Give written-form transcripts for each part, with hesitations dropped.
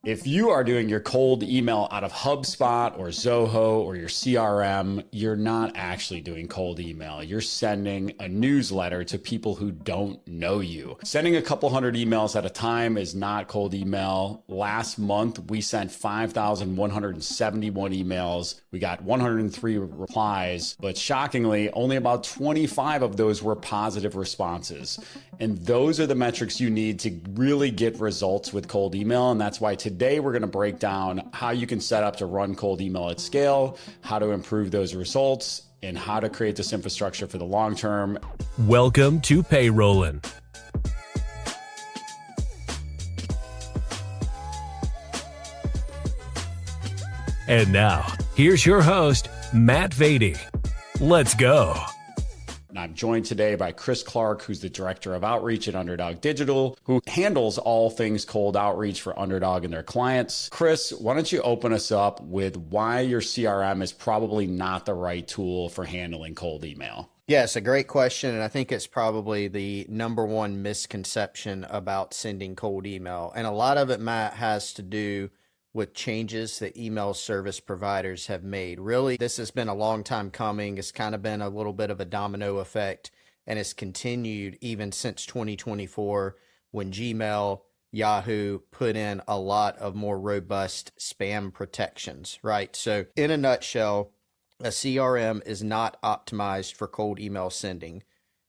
If you are doing your cold email out of HubSpot or Zoho or your CRM, you're not actually doing cold email. You're sending a newsletter to people who don't know you. Sending a couple hundred emails at a time is not cold email. Last month, we sent 5,171 emails. We got 103 replies, but shockingly, only about 25 of those were positive responses. And those are the metrics you need to really get results with cold email. And that's why today we're going to break down how you can set up to run cold email at scale, how to improve those results, and how to create this infrastructure for the long term. Welcome to Payrollin'. And now, here's your host, Matt Vady. Let's go. And I'm joined today by Chris Clark, who's the Director of Outreach at Underdog Digital, who handles all things cold outreach for Underdog and their clients. Chris, why don't you open us up with why your CRM is probably not the right tool for handling cold email? Yeah, it's a great question, and I think it's probably the number one misconception about sending cold email. And a lot of it, Matt, has to do with changes that email service providers have made. Really, this has been a long time coming. It's kind of been a little bit of a domino effect, and it's continued even since 2024 when Gmail, Yahoo put in a lot of more robust spam protections, right? So in a nutshell, a CRM is not optimized for cold email sending.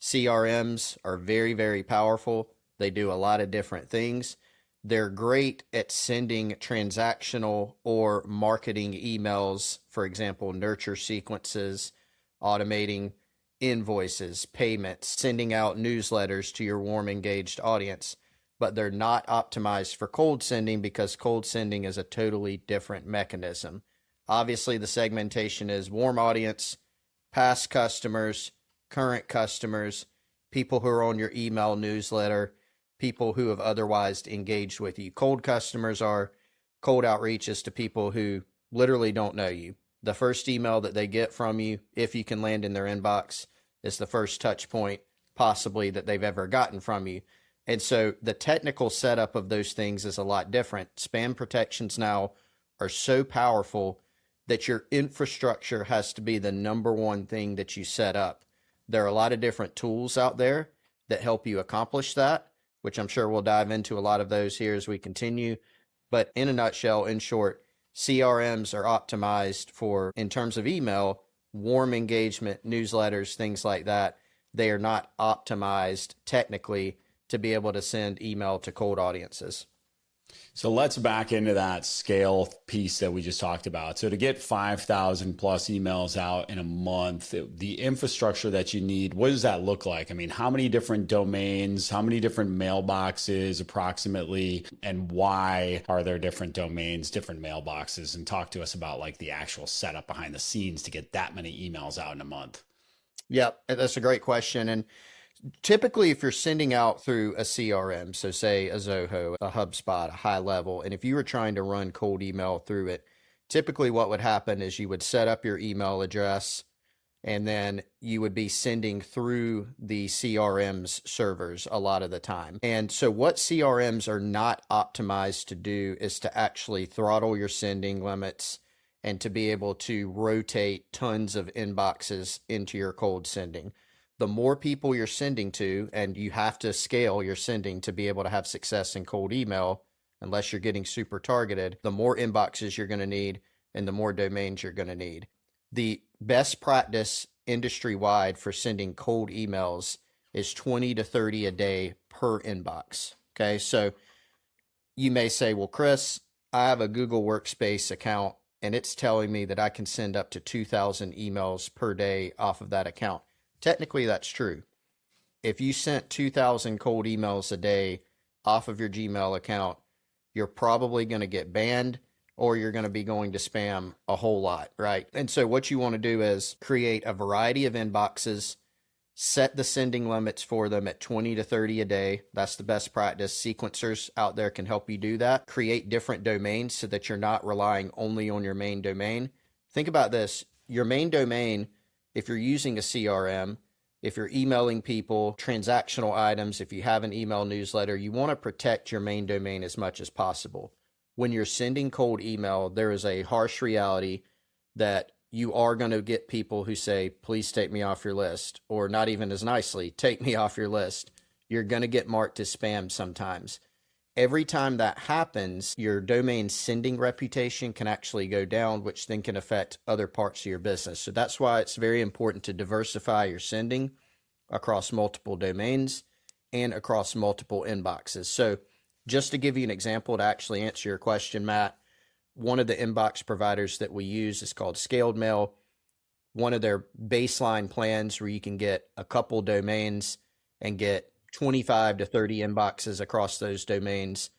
CRMs are very, very powerful. They do a lot of different things. They're great at sending transactional or marketing emails, for example, nurture sequences, automating invoices, payments, sending out newsletters to your warm, engaged audience. But they're not optimized for cold sending because cold sending is a totally different mechanism. Obviously, the segmentation is warm audience, past customers, current customers, people who are on your email newsletter, people who have otherwise engaged with you. Cold customers are cold outreaches to people who literally don't know you. The first email that they get from you, if you can land in their inbox, is the first touch point possibly that they've ever gotten from you. And so the technical setup of those things is a lot different. Spam protections now are so powerful that your infrastructure has to be the number one thing that you set up. There are a lot of different tools out there that help you accomplish that, which I'm sure we'll dive into a lot of those here as we continue. But in a nutshell, in short, CRMs are optimized for, in terms of email, warm engagement, newsletters, things like that. They are not optimized technically to be able to send email to cold audiences. So let's back into that scale piece that we just talked about. So to get 5,000 plus emails out in a month, the infrastructure that you need, what does that look like? I mean, how many different domains, how many different mailboxes approximately, and why are there different domains, different mailboxes? And talk to us about like the actual setup behind the scenes to get that many emails out in a month. Yep, that's a great question. And typically, if you're sending out through a CRM, so say a Zoho, a HubSpot, a high level, and if you were trying to run cold email through it, typically what would happen is you would set up your email address and then you would be sending through the CRM's servers a lot of the time. And so what CRMs are not optimized to do is to actually throttle your sending limits and to be able to rotate tons of inboxes into your cold sending. The more people you're sending to, and you have to scale your sending to be able to have success in cold email, unless you're getting super targeted, the more inboxes you're going to need and the more domains you're going to need. The best practice industry-wide for sending cold emails is 20 to 30 a day per inbox. Okay, so you may say, well, Chris, I have a Google Workspace account and it's telling me that I can send up to 2,000 emails per day off of that account. Technically, that's true. If you sent 2,000 cold emails a day off of your Gmail account, you're probably going to get banned or you're going to be going to spam a whole lot, right? And so what you want to do is create a variety of inboxes, set the sending limits for them at 20 to 30 a day. That's the best practice. Sequencers out there can help you do that. Create different domains so that you're not relying only on your main domain. Think about this. Your main domain, if you're using a CRM, if you're emailing people, transactional items, if you have an email newsletter, you want to protect your main domain as much as possible. when you're sending cold email, there is a harsh reality that you are going to get people who say, please take me off your list, or not even as nicely, take me off your list. You're going to get marked as spam sometimes. Every time that happens, your domain sending reputation can actually go down, which then can affect other parts of your business. So that's why it's very important to diversify your sending across multiple domains and across multiple inboxes. So just to give you an example to actually answer your question, Matt, one of the inbox providers that we use is called Scaled Mail. One of their baseline plans where you can get a couple domains and get 25 to 30 inboxes across those domains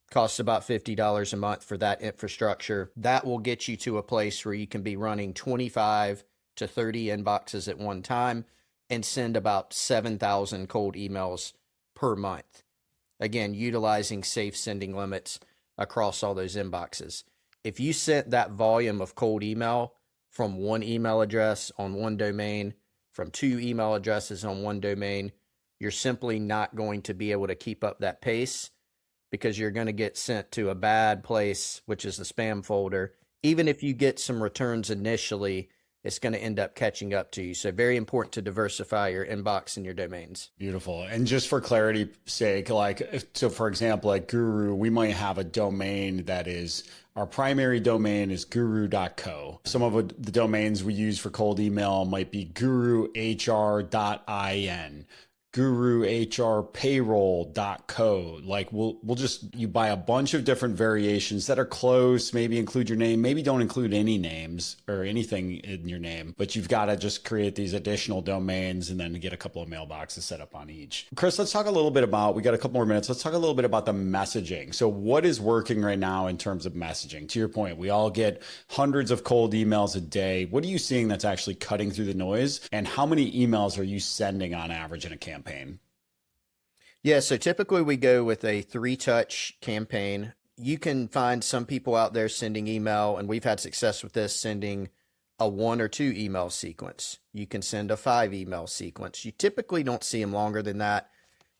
costs about $50 a month for that infrastructure. That will get you to a place where you can be running 25 to 30 inboxes at one time and send about 7,000 cold emails per month. Again, utilizing safe sending limits across all those inboxes. If you sent that volume of cold email from one email address on one domain, from two email addresses on one domain, you're simply not going to be able to keep up that pace because you're going to get sent to a bad place, which is the spam folder. Even if you get some returns initially, it's going to end up catching up to you. So very important to diversify your inbox and your domains. Beautiful. And just for clarity's sake, so for example, at Guru, we might have a domain that is, our primary domain is guru.co. Some of the domains we use for cold email might be guruhr.in. guruhrpayroll.co. Like you buy a bunch of different variations that are close, maybe include your name, maybe don't include any names or anything in your name, but you've got to just create these additional domains and then get a couple of mailboxes set up on each. Chris, let's talk a little bit about, we got a couple more minutes. Let's talk a little bit about the messaging. So what is working right now in terms of messaging? To your point, we all get hundreds of cold emails a day. What are you seeing that's actually cutting through the noise? And how many emails are you sending on average in a campaign? Yeah, so typically we go with a 3-touch campaign. You can find some people out there sending email, and we've had success with this, sending a 1 or 2 email sequence. You can send a 5 email sequence. You typically don't see them longer than that.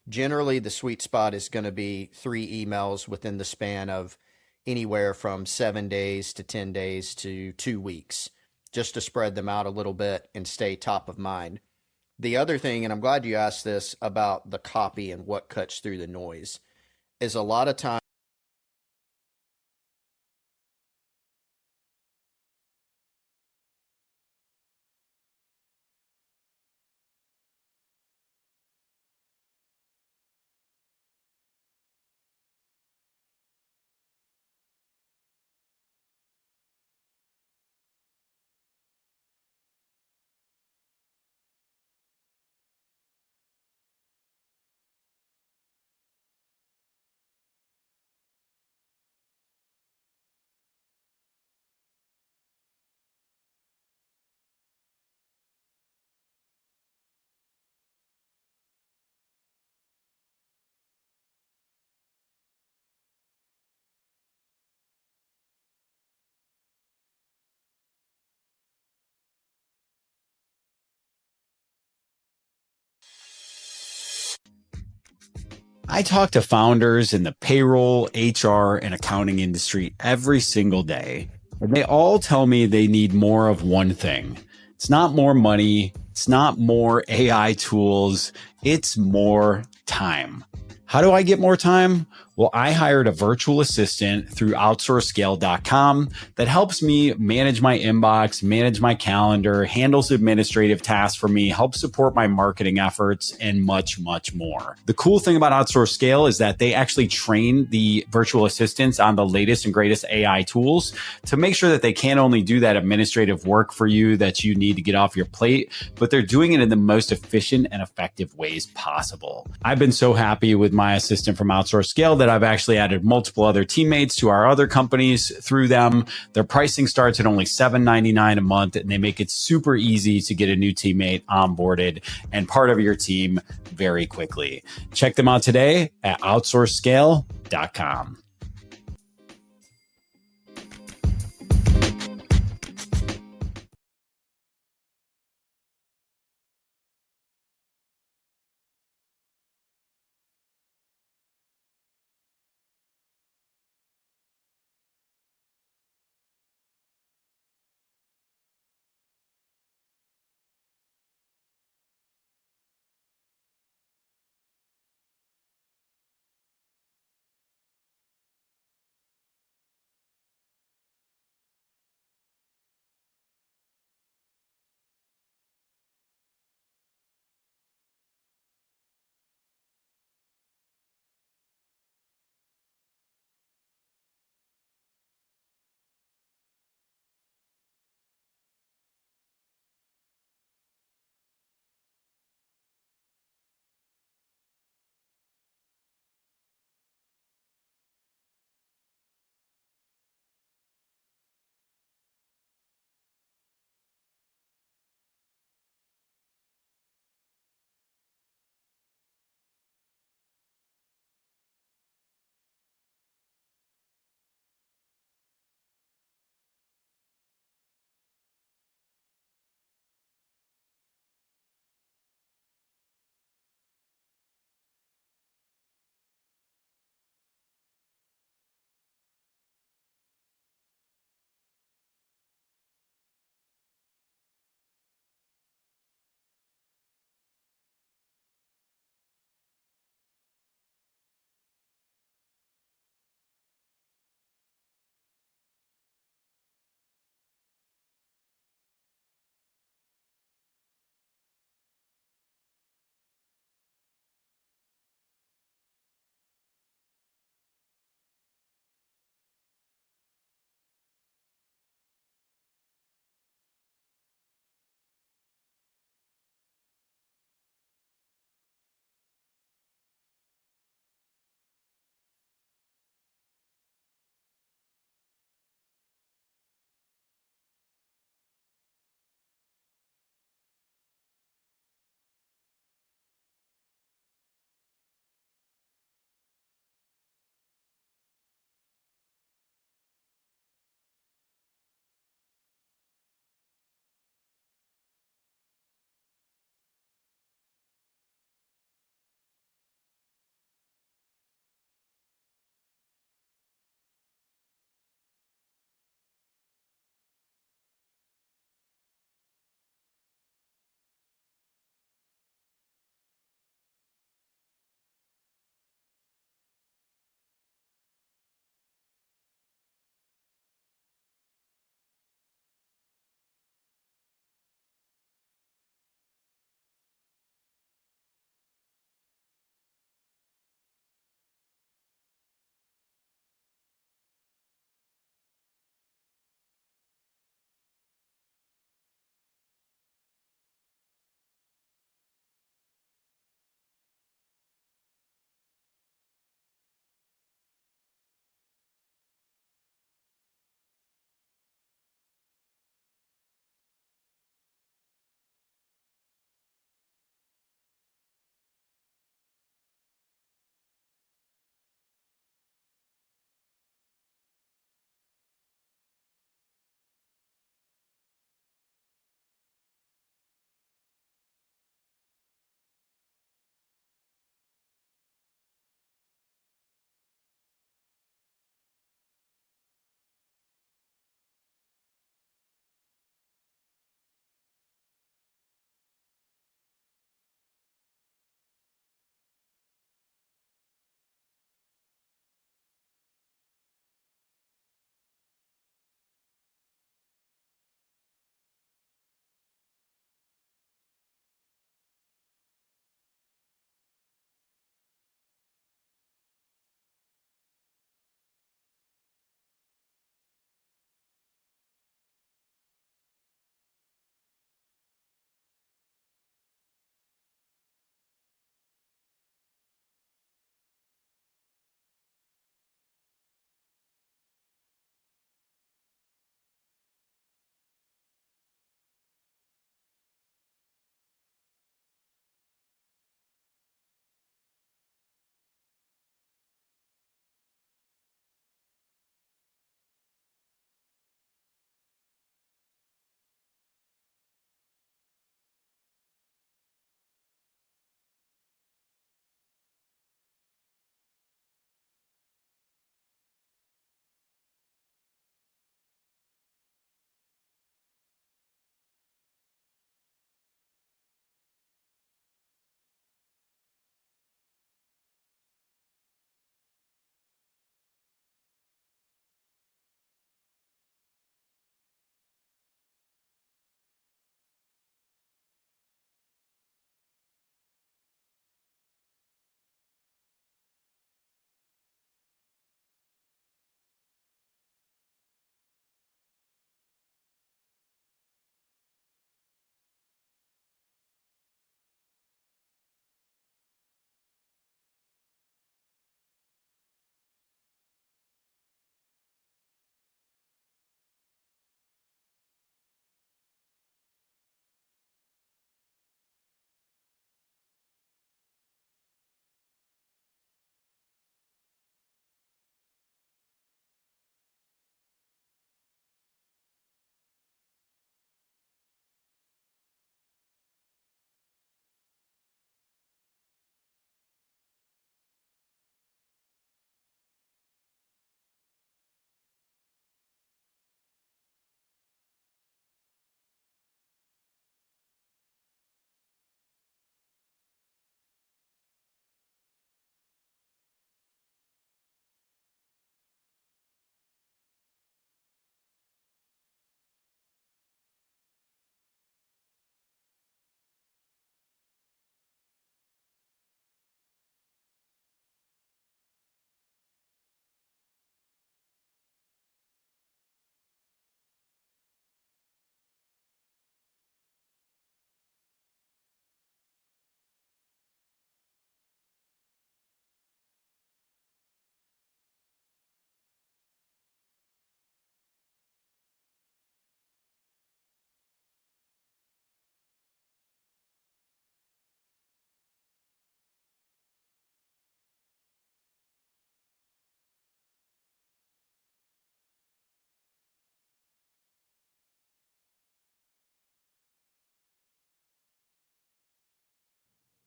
Generally, the sweet spot is going to be 3 emails within the span of anywhere from 7 days to 10 days to 2 weeks, just to spread them out a little bit and stay top of mind. The other thing, and I'm glad you asked this about the copy and what cuts through the noise, is a lot of times I talk to founders in the payroll, HR, and accounting industry every single day. And they all tell me they need more of one thing. It's not more money. It's not more AI tools. It's more time. How do I get more time? Well, I hired a virtual assistant through OutsourcedScale.com that helps me manage my inbox, manage my calendar, handles administrative tasks for me, helps support my marketing efforts, and much, much more. The cool thing about Outsourced Scale is that they actually train the virtual assistants on the latest and greatest AI tools to make sure that they can't only do that administrative work for you that you need to get off your plate, but they're doing it in the most efficient and effective ways possible. I've been so happy with my assistant from Outsourced Scale that I've actually added multiple other teammates to our other companies through them. Their pricing starts at only $7.99 a month, and they make it super easy to get a new teammate onboarded and part of your team very quickly. Check them out today at outsourcescale.com.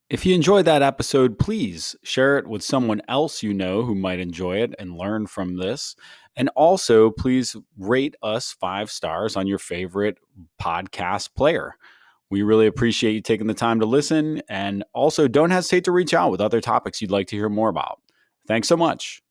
If you enjoyed that episode, please share it with someone else you know who might enjoy it and learn from this. And also, please rate us 5 stars on your favorite podcast player. We really appreciate you taking the time to listen. And also, don't hesitate to reach out with other topics you'd like to hear more about. Thanks so much.